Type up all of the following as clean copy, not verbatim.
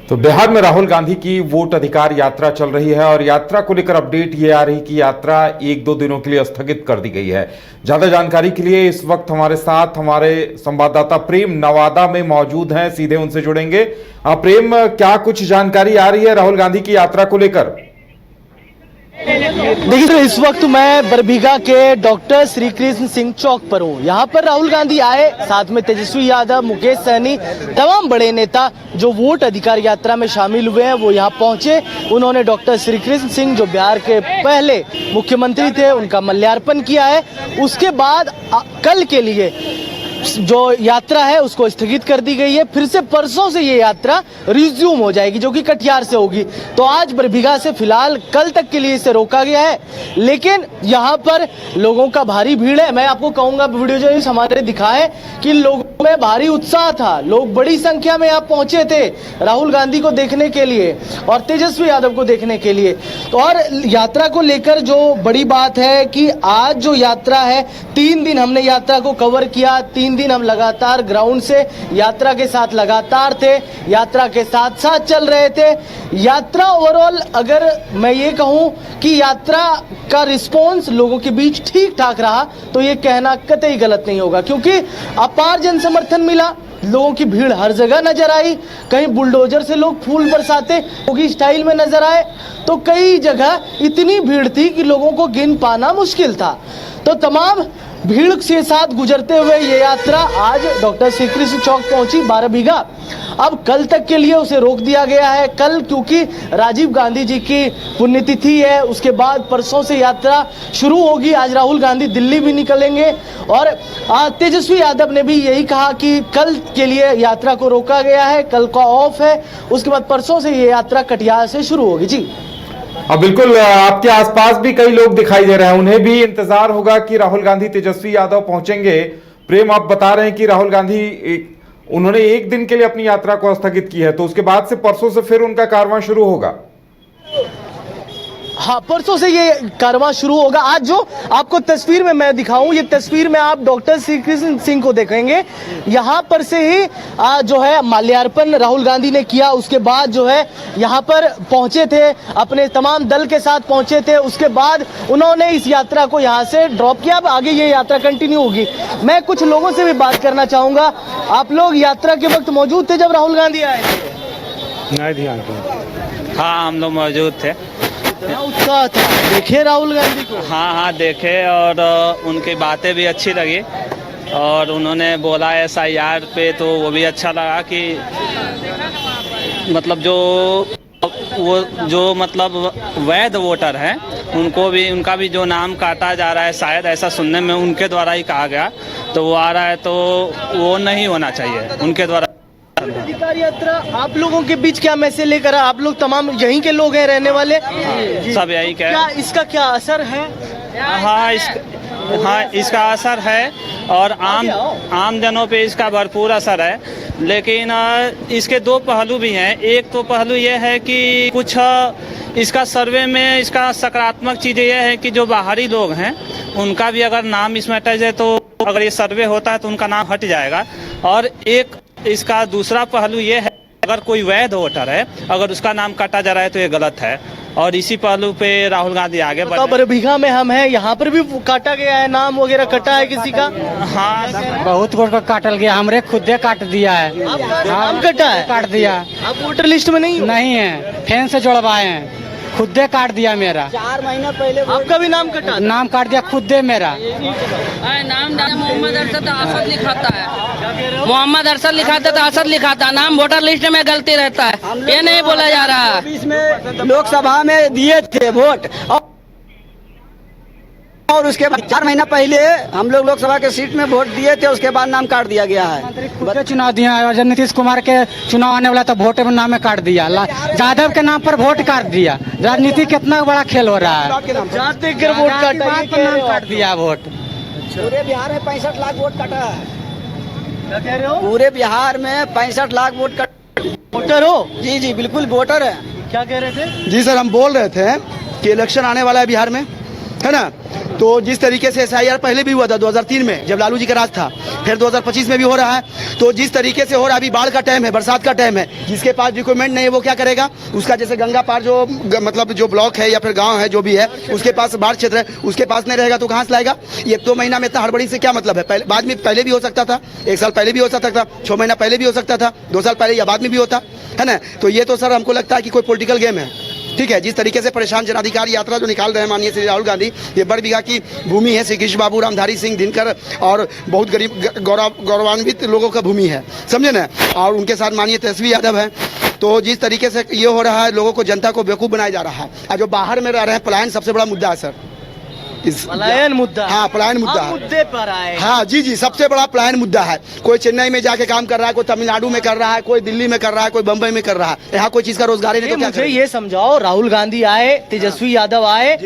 तो बिहार में राहुल गांधी की वोट अधिकार यात्रा चल रही है और यात्रा को लेकर अपडेट ये आ रही कि यात्रा 1-2 दिनों के लिए स्थगित कर दी गई है। ज्यादा जानकारी के लिए इस वक्त हमारे साथ हमारे संवाददाता प्रेम नवादा में मौजूद हैं, सीधे उनसे जुड़ेंगे। प्रेम, क्या कुछ जानकारी आ रही है राहुल गांधी की यात्रा को लेकर? देखिए तो इस वक्त मैं बरबीघा के डॉक्टर श्री कृष्ण सिंह चौक पर हूँ। यहाँ पर राहुल गांधी आए, साथ में तेजस्वी यादव, मुकेश सहनी, तमाम बड़े नेता जो वोट अधिकार यात्रा में शामिल हुए हैं वो यहाँ पहुंचे। उन्होंने डॉक्टर श्री कृष्ण सिंह जो बिहार के पहले मुख्यमंत्री थे उनका माल्यार्पण किया है। उसके बाद कल के लिए जो यात्रा है उसको स्थगित कर दी गई है। फिर से परसों से ये यात्रा रिज्यूम हो जाएगी जो कि कटिहार से होगी। तो आज बरबीघा से फिलहाल कल तक के लिए इसे रोका गया है, लेकिन यहाँ पर लोगों का भारी भीड़ है। मैं आपको कहूंगा वीडियो जो हमारे दिखाए कि लोगों में भारी उत्साह था। लोग बड़ी संख्या में यहाँ पहुंचे थे राहुल गांधी को देखने के लिए और तेजस्वी यादव को देखने के लिए। तो और यात्रा को लेकर जो बड़ी बात है कि आज जो यात्रा है 3 दिन हमने यात्रा को कवर किया। 3 दिन हम लगातार ग्राउंड से यात्रा के साथ लगातार थे, यात्रा के साथ साथ चल रहे थे। यात्रा ओवरऑल अगर मैं ये कहूं कि यात्रा का रिस्पॉन्स लोगों के बीच ठीक ठाक रहा तो ये कहना कतई गलत नहीं होगा, क्योंकि अपार जन समर्थन मिला। लोगों की भीड़ हर जगह नजर आई। कहीं बुलडोजर से लोग फूल बरसाते योगी स्टाइल में नजर आए, तो कई जगह इतनी भीड़ थी कि लोगों को गिन पाना मुश्किल था। तो तमाम भीड़ के साथ गुजरते हुए ये यात्रा आज डॉक्टर श्री कृष्ण चौक पहुंची बरबीघा। अब कल तक के लिए उसे रोक दिया गया है। कल क्योंकि राजीव गांधी जी की पुण्यतिथि है, उसके बाद परसों से यात्रा शुरू होगी। आज राहुल गांधी दिल्ली भी निकलेंगे और तेजस्वी यादव ने भी यही कहा कि कल के लिए यात्रा को रोका गया है, कल का ऑफ है। उसके बाद परसों से ये यात्रा कटिहार से शुरू होगी। जी अब बिल्कुल आपके आसपास भी कई लोग दिखाई दे रहे हैं, उन्हें भी इंतजार होगा कि राहुल गांधी तेजस्वी यादव पहुंचेंगे। प्रेम, आप बता रहे हैं कि राहुल गांधी उन्होंने 1 दिन के लिए अपनी यात्रा को स्थगित की है, तो उसके बाद से परसों से फिर उनका कारवां शुरू होगा। हाँ, परसों से ये कारवां शुरू होगा। आज जो आपको तस्वीर में मैं दिखाऊं, ये तस्वीर में आप डॉक्टर श्री कृष्ण सिंह को देखेंगे। यहाँ पर से ही जो है माल्यार्पण राहुल गांधी ने किया। उसके बाद जो है यहाँ पर पहुंचे थे, अपने तमाम दल के साथ पहुंचे थे। उसके बाद उन्होंने इस यात्रा को यहाँ से ड्रॉप किया। अब आगे ये यात्रा कंटिन्यू होगी। मैं कुछ लोगों से भी बात करना चाहूंगा। आप लोग यात्रा के वक्त मौजूद थे जब राहुल गांधी आए? नहीं ध्यान। हाँ, हम लोग मौजूद थे। उत्साह था, देखे राहुल गांधी को? हाँ देखे और उनकी बातें भी अच्छी लगी और उन्होंने बोला SIR पे, तो वो भी अच्छा लगा कि मतलब जो मतलब वैध वोटर हैं उनको भी, उनका भी जो नाम काटा जा रहा है, शायद ऐसा सुनने में उनके द्वारा ही कहा गया, तो वो आ रहा है, तो वो नहीं होना चाहिए उनके द्वारा। अधिकार यात्रा आप लोगों के बीच क्या मैसेज लेकर आप लोग तमाम यहीं के लोग हैं, रहने वाले? सब यही कह। क्या इसका क्या असर है? हाँ, इसका असर है और आम जनों पे इसका भरपूर असर है। लेकिन इसके 2 पहलू भी हैं। एक तो पहलू ये है कि कुछ इसका सर्वे में इसका सकारात्मक चीज़ ये है कि जो बाहरी लोग हैं उनका भी अगर नाम इसमें अटैच है, तो अगर ये सर्वे होता है तो उनका नाम हट जाएगा। और एक इसका दूसरा पहलू ये है, अगर कोई वैध वोटर है, अगर उसका नाम काटा जा रहा है तो ये गलत है। और इसी पहलू पे राहुल गांधी आगे बढ़े। बरबीघा में हम हैं, यहाँ पर भी काटा गया है, नाम वगैरह कटा है किसी का? हाँ, बहुत को काटल गया, हमरे खुद काट दिया है। नाम कटा है? काट दिया। आप वोटर लिस्ट में नहीं है, फैन से जुड़वाए हैं, खुद काट दिया मेरा। 4 महीना पहले आपका भी नाम कटा? नाम काट दिया खुद मेरा। नाम मोहम्मद अरशद असद लिखाता है, मोहम्मद अरशद लिखाता तो असद लिखाता, नाम वोटर लिस्ट में गलती रहता है, ये नहीं बोला जा रहा। इसमें लोकसभा में दिए थे वोट और उसके बाद 4 महीना पहले हम लोग लोकसभा के सीट में वोट दिए थे, उसके बाद नाम काट दिया गया है। चुनाव दिया है, जब नीतीश कुमार के चुनाव आने वाला तो वोट में नाम काट दिया, यादव के नाम पर वोट काट दिया। राजनीति कितना बड़ा खेल हो रहा है, जाते कर वोट काट दिया वोट। पूरे बिहार में 65 लाख वोट काटा है। क्या कह रहे हो? पूरे बिहार में 65 लाख वोट काटा। वोटर हो? जी बिल्कुल वोटर है। क्या कह रहे थे? जी सर, हम बोल रहे थे कि इलेक्शन आने वाला है बिहार में, है ना। तो जिस तरीके से SIR पहले भी हुआ था 2003 में जब लालू जी का राज था, फिर 2025 में भी हो रहा है। तो जिस तरीके से हो रहा है, अभी बाढ़ का टाइम है, बरसात का टाइम है, जिसके पास डॉक्यूमेंट नहीं है वो क्या करेगा? उसका जैसे गंगा पार जो मतलब जो ब्लॉक है या फिर गांव है जो भी है, उसके पास बाढ़ क्षेत्र है, उसके पास नहीं रहेगा तो कहाँ से लाएगा? ये 2 महीना में इतना हड़बड़ी से क्या मतलब है? पहले बाद में पहले भी हो सकता था, 1 साल पहले भी हो सकता था, 6 महीना पहले भी हो सकता था, 2 साल पहले या बाद में भी होता है ना। तो ये तो सर हमको लगता है कि कोई पॉलिटिकल गेम है। ठीक है, जिस तरीके से परेशान जनाधिकार यात्रा जो निकाल रहे हैं माननीय श्री राहुल गांधी, ये बरबीघा की भूमि है, श्री कृष्ण बाबू, रामधारी सिंह दिनकर और बहुत गरीब गौरवान्वित लोगों का भूमि है, समझे ना। और उनके साथ माननीय तेजस्वी यादव है। तो जिस तरीके से ये हो रहा है, लोगों को, जनता को बेवकूफ़ बनाया जा रहा है। और जो बाहर में रह रहे हैं, पलायन सबसे बड़ा मुद्दा है सर। पलायन मुद्दा, हाँ पलायन मुद्दा हम मुद्दे पर आए। हाँ जी, सबसे बड़ा पलायन मुद्दा है। कोई चेन्नई में जाके काम कर रहा है, कोई तमिलनाडु में कर रहा है, कोई दिल्ली में कर रहा है, कोई बम्बई में कर रहा है। यहाँ कोई चीज का रोजगार ही नहीं तो क्या मुझे करें? ये समझाओ, राहुल गांधी आए, तेजस्वी यादव आए,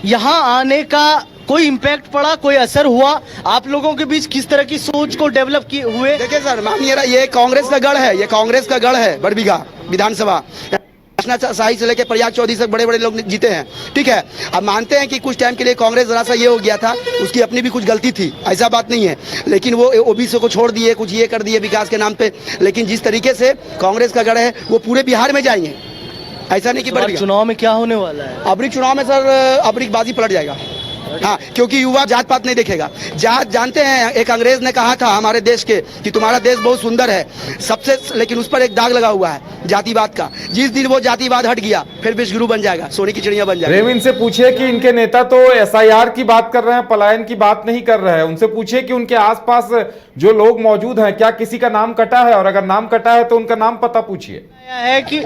यहाँ आने का कोई इम्पैक्ट पड़ा, कोई असर हुआ? आप लोगों के बीच किस तरह की सोच को डेवलप किए हुए? देखिए सर, मानिए ये कांग्रेस का गढ़ है, ये कांग्रेस का गढ़ है बरबीघा विधानसभा। शाही से लेकर प्रयाग चौधरी से बड़े बड़े लोग जीते हैं। ठीक है, अब मानते हैं कि कुछ टाइम के लिए कांग्रेस जरा सा ये हो गया था, उसकी अपनी भी कुछ गलती थी, ऐसा बात नहीं है, लेकिन वो ओबीसी को छोड़ दिए, कुछ ये कर दिए विकास के नाम पे। लेकिन जिस तरीके से कांग्रेस का गढ़ है, वो पूरे बिहार में जाएंगे, ऐसा नहीं कि बरबीघा। चुनाव में क्या होने वाला है? अबरी चुनाव में सर अबरी बाजी पलट जाएगा। हाँ, क्योंकि युवा जात पात नहीं देखेगा। जात जानते हैं, एक अंग्रेज ने कहा था हमारे देश के कि तुम्हारा देश बहुत सुंदर है सबसे, लेकिन उस पर एक दाग लगा हुआ है जातिवाद का। जिस दिन वो जातिवाद हट गया, फिर विश्वगुरु बन जाएगा, सोने की चिड़िया बन जाएगा। प्रेम, इनसे पूछिए कि इनके नेता तो SIR की बात कर रहे हैं, पलायन की बात नहीं कर रहे हैं। उनसे पूछिए कि उनके आसपास जो लोग मौजूद हैं, क्या किसी का नाम कटा है? और अगर नाम कटा है तो उनका नाम पता पूछिए। है कि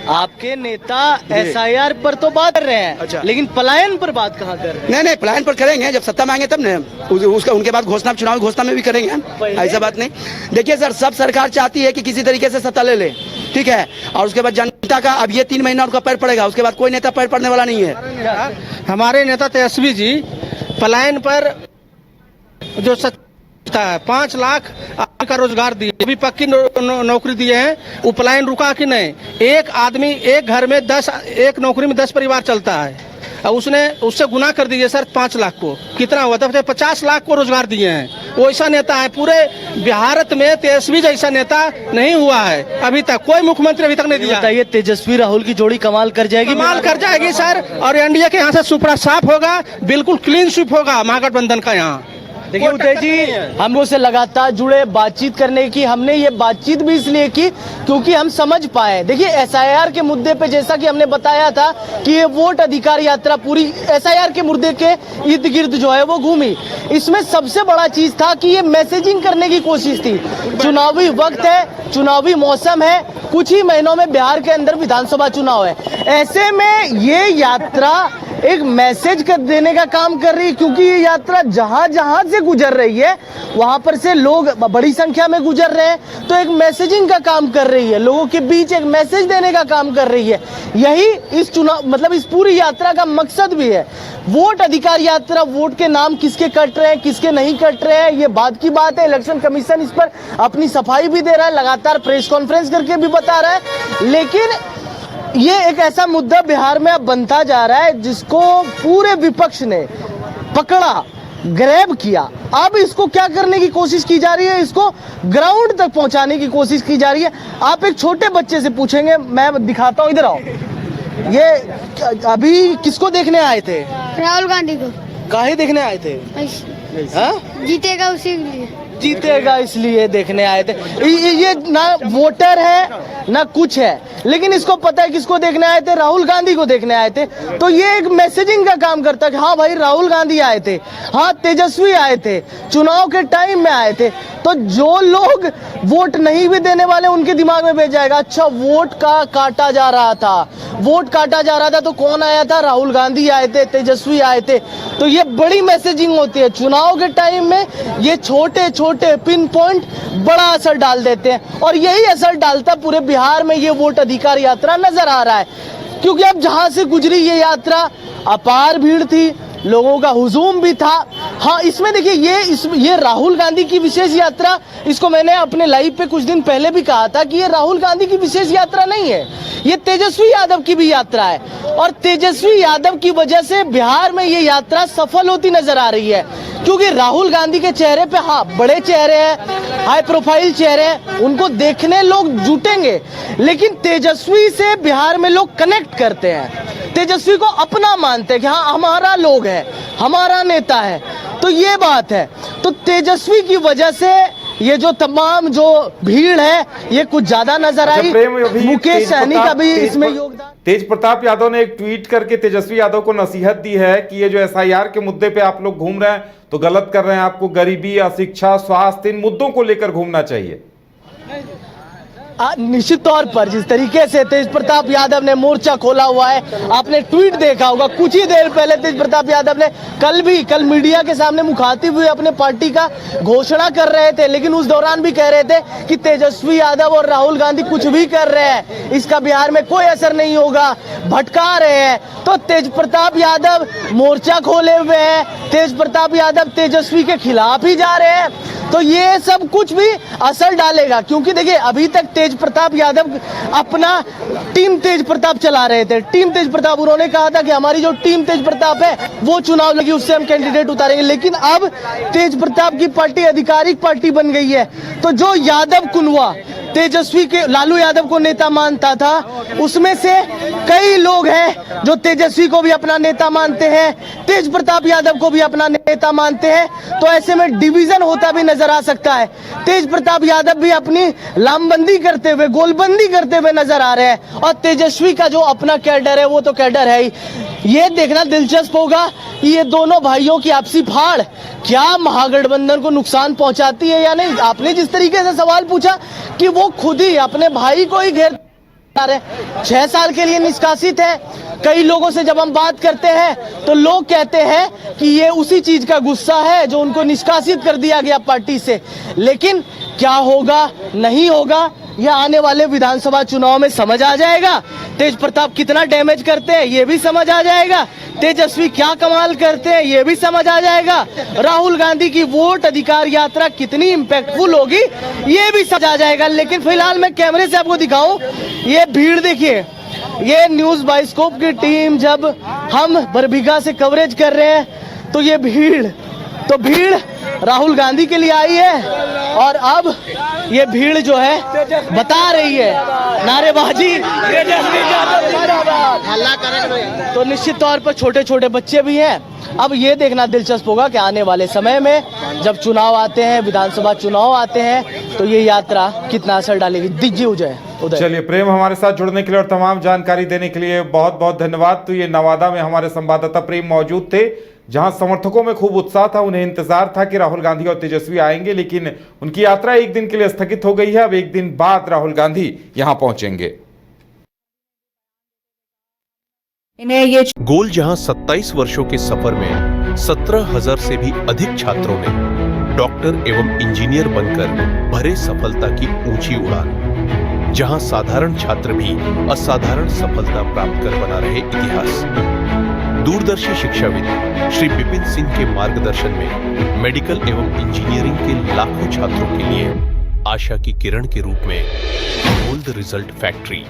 आपके नेता SIR पर तो बात कर रहे हैं, अच्छा, लेकिन पलायन पर बात कहाँ कर रहे हैं? नहीं, पलायन पर करेंगे जब सत्ता में आएंगे तब न, उसका उनके बाद घोषणा, चुनाव घोषणा में भी करेंगे, ऐसा बात नहीं। देखिए सर, सब सरकार चाहती है कि किसी तरीके से सत्ता ले ले, ठीक है, और उसके बाद जनता का अब ये 3 महीना उनका पैर पड़ेगा, उसके बाद कोई नेता पैर पड़ने वाला नहीं है। हमारे नेता तेजस्वी जी पलायन पर जो है 5 लाख का रोजगार दिए, अभी पक्की नौकरी दिए हैं, वो पलायन रुका कि नहीं? एक आदमी एक घर में 10, एक नौकरी में 10 परिवार चलता है, और उसने उससे गुना कर दिए सर 5 लाख को, कितना हुआ? तब 50 लाख को रोजगार दिए हैं। वो ऐसा नेता है पूरे भारत में, तेजस्वी जैसा नेता नहीं हुआ है अभी तक, कोई मुख्यमंत्री अभी तक नहीं दिया। बताइए, तेजस्वी राहुल की जोड़ी कमाल कर जाएगी? कमाल कर जाएगी सर, और एनडीए के यहाँ से सुपड़ा साफ होगा, बिल्कुल क्लीन स्वीप होगा महागठबंधन का यहाँ। देखिए उदय जी, हम लोग से लगातार जुड़े, बातचीत करने की हमने ये बातचीत भी इसलिए की क्योंकि हम समझ पाए। देखिए SIR के मुद्दे पे जैसा कि हमने बताया था कि ये वोट अधिकार यात्रा पूरी SIR के मुद्दे के इर्द गिर्द जो है वो घूमी। इसमें सबसे बड़ा चीज था कि ये मैसेजिंग करने की कोशिश थी। चुनावी वक्त है, चुनावी मौसम है, कुछ ही महीनों में बिहार के अंदर विधानसभा चुनाव है। ऐसे में ये यात्रा एक मैसेज कर देने का काम कर रही है, क्योंकि ये यात्रा जहां जहां से गुजर रही है वहां पर से लोग बड़ी संख्या में गुजर रहे हैं, तो एक मैसेजिंग का काम कर रही है, लोगों के बीच एक मैसेज देने का काम कर रही है। यही इस चुनाव मतलब इस पूरी यात्रा का मकसद भी है। वोट अधिकार यात्रा, वोट के नाम किसके कट रहे हैं, किसके नहीं कट रहे हैं, ये बात की बात है। इलेक्शन कमीशन इस पर अपनी सफाई भी दे रहा है, लगातार प्रेस कॉन्फ्रेंस करके भी बता रहा है, लेकिन ये एक ऐसा मुद्दा बिहार में अब बनता जा रहा है जिसको पूरे विपक्ष ने पकड़ा, ग्रैब किया। अब इसको क्या करने की कोशिश की जा रही है? इसको ग्राउंड तक पहुंचाने की कोशिश की जा रही है। आप एक छोटे बच्चे से पूछेंगे, मैं दिखाता हूं, इधर आओ, ये अभी किसको देखने आए थे? राहुल गांधी को। काहे देखने आए थे? हाँ? जीतेगा उसी के लिए। जीतेगा इसलिए देखने आए थे। ये ना वोटर है ना कुछ है, लेकिन इसको पता है किसको देखने आए थे? राहुल गांधी को देखने आए थे। तो ये एक मैसेजिंग का काम करता है कि हाँ भाई राहुल गांधी आए थे, हाँ तेजस्वी आए थे, चुनाव के टाइम में आए थे। तो जो लोग वोट नहीं भी देने वाले उनके दिमाग में भेज जाएगा, अच्छा वोट का काटा जा रहा था, वोट काटा जा रहा था तो कौन आया था? राहुल गांधी आए थे, तेजस्वी आए थे। तो ये बड़ी मैसेजिंग होती है चुनाव के टाइम में। ये छोटे छोटे पिन पॉइंट बड़ा असर डाल देते हैं, और यही असर डालता पूरे बिहार में ये वोट अधिकार यात्रा नजर आ रहा है। क्योंकि अब जहां से गुजरी ये यात्रा, अपार भीड़ थी, लोगों का हुजूम भी था। हाँ, इसमें देखिए ये राहुल गांधी की विशेष यात्रा, इसको मैंने अपने लाइव पे कुछ दिन पहले भी कहा था कि ये राहुल गांधी की विशेष यात्रा नहीं है, ये तेजस्वी यादव की भी यात्रा है। और तेजस्वी यादव की वजह से बिहार में ये यात्रा सफल होती नजर आ रही है, क्योंकि राहुल गांधी के चेहरे पे हाँ बड़े चेहरे हैं, हाई प्रोफाइल चेहरे हैं, उनको देखने लोग जुटेंगे, लेकिन तेजस्वी से बिहार में लोग कनेक्ट करते हैं, तेजस्वी को अपना मानते हैं कि हाँ हमारा लोग है, हमारा नेता है। तो ये बात है, तो तेजस्वी की वजह से ये जो तमाम जो भीड़ है ये कुछ ज्यादा नजर आई। मुकेश सहनी का भी इसमें योगदान। तेज प्रताप यादव ने एक ट्वीट करके तेजस्वी यादव को नसीहत दी है कि ये जो एसआईआर के मुद्दे पे आप लोग घूम रहे हैं तो गलत कर रहे हैं, आपको गरीबी, अशिक्षा, स्वास्थ्य, इन मुद्दों को लेकर घूमना चाहिए। निश्चित तौर पर जिस तरीके से तेज प्रताप यादव ने मोर्चा खोला हुआ है, आपने ट्वीट देखा होगा, कुछ ही देर पहले तेज प्रताप यादव ने कल मीडिया के सामने मुखातिब हुए अपने पार्टी का घोषणा कर रहे थे, लेकिन उस दौरान भी कह रहे थे कि तेजस्वी यादव और राहुल गांधी कुछ भी कर रहे हैं, इसका बिहार में कोई असर नहीं होगा, भटका रहे हैं। तो तेज प्रताप यादव मोर्चा खोले हुए हैं, तेज प्रताप यादव तेजस्वी के खिलाफ ही जा रहे हैं, तो ये सब कुछ भी असर डालेगा। क्योंकि देखिए अभी तक तेज प्रताप यादव अपना टीम तेज प्रताप चला रहे थे, टीम तेज प्रताप, उन्होंने कहा था कि हमारी जो टीम तेज प्रताप है वो चुनाव लगी उससे हम कैंडिडेट उतारेंगे, लेकिन अब तेज प्रताप की पार्टी आधिकारिक पार्टी बन गई है। तो जो यादव कुनवा तेजस्वी के लालू यादव को नेता मानता था, उसमें से कई लोग हैं जो तेजस्वी को भी अपना नेता मानते हैं, तेज प्रताप यादव को भी अपना नेता मानते हैं। तो ऐसे में डिवीजन होता भी नजर आ सकता है। तेज प्रताप यादव भी अपनी लामबंदी करते हुए, गोलबंदी करते हुए नजर आ रहे हैं, और तेजस्वी का जो अपना कैडर है वो तो कैडर है ही। ये देखना दिलचस्प होगा कि ये दोनों भाइयों की आपसी फाड़ क्या महागठबंधन को नुकसान पहुंचाती है या नहीं। आपने जिस तरीके से सवाल पूछा कि वो खुद ही अपने भाई को ही घेर रहे, 6 साल के लिए निष्कासित है। कई लोगों से जब हम बात करते हैं तो लोग कहते हैं कि ये उसी चीज का गुस्सा है जो उनको निष्कासित कर दिया गया पार्टी से, लेकिन क्या होगा नहीं होगा यह आने वाले विधानसभा चुनाव में समझ आ जाएगा। तेज प्रताप कितना डैमेज करते हैं ये भी समझ आ जाएगा, तेजस्वी क्या कमाल करते हैं ये भी समझ आ जाएगा, राहुल गांधी की वोट अधिकार यात्रा कितनी इम्पैक्टफुल होगी ये भी समझ आ जाएगा। लेकिन फिलहाल मैं कैमरे से आपको दिखाऊं, ये भीड़ देखिए, ये न्यूज बाइस्कोप की टीम जब हम बरबीघा से कवरेज कर रहे हैं तो ये भीड़ राहुल गांधी के लिए आई है, और अब ये भीड़ जो है बता रही है नारेबाजी, तो निश्चित तौर पर छोटे छोटे बच्चे भी हैं। अब ये देखना दिलचस्प होगा कि आने वाले समय में जब चुनाव आते हैं, विधानसभा चुनाव आते हैं, तो ये यात्रा कितना असर डालेगी। दीजिए उदय। चलिए प्रेम, हमारे साथ जुड़ने के लिए और तमाम जानकारी देने के लिए बहुत बहुत धन्यवाद। तो ये नवादा में हमारे संवाददाता प्रेम मौजूद थे, जहां समर्थकों में खूब उत्साह था, उन्हें इंतजार था कि राहुल गांधी और तेजस्वी आएंगे, लेकिन उनकी यात्रा एक दिन के लिए स्थगित हो गई है। अब एक दिन बाद राहुल गांधी यहां पहुंचेंगे। गोल जहां 27 वर्षों के सफर में 17,000 से भी अधिक छात्रों ने डॉक्टर एवं इंजीनियर बनकर भरे सफलता की ऊंची उड़ान, जहां साधारण छात्र भी असाधारण सफलता प्राप्त कर बना रहे इतिहास। दूरदर्शी शिक्षाविद श्री विपिन सिंह के मार्गदर्शन में मेडिकल एवं इंजीनियरिंग के लाखों छात्रों के लिए आशा की किरण के रूप में गोल्ड रिजल्ट फैक्ट्री।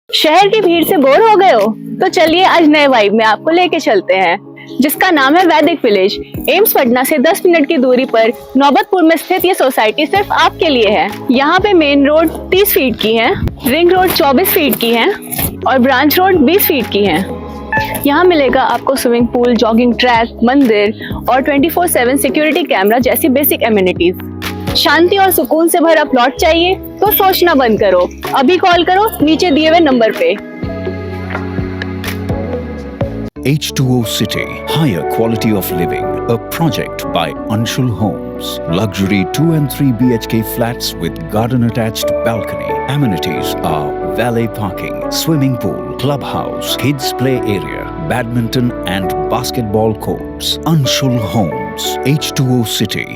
शहर की भीड़ से बोर हो गए हो? तो चलिए आज नए वाइब में आपको लेके चलते हैं, जिसका नाम है वैदिक विलेज। एम्स पटना से 10 मिनट की दूरी पर नौबतपुर में स्थित ये सोसाइटी सिर्फ आपके लिए है। यहाँ पे मेन रोड 30 फीट की है, रिंग रोड 24 फीट की है और ब्रांच रोड 20 फीट की है। यहाँ मिलेगा आपको स्विमिंग पूल, जॉगिंग ट्रैक, मंदिर और 24/7 सिक्योरिटी कैमरा जैसी बेसिक एमिनिटीज। शांति और सुकून से भरा प्लॉट चाहिए तो सोचना बंद करो, अभी कॉल करो नीचे दिए हुए नंबर पे। H2O City, higher quality of living, a project by Anshul Homes. Luxury 2 and 3 BHK flats with garden attached balcony. Amenities are valet parking, swimming pool, clubhouse, kids play area, badminton and basketball courts. Anshul Homes, H2O City.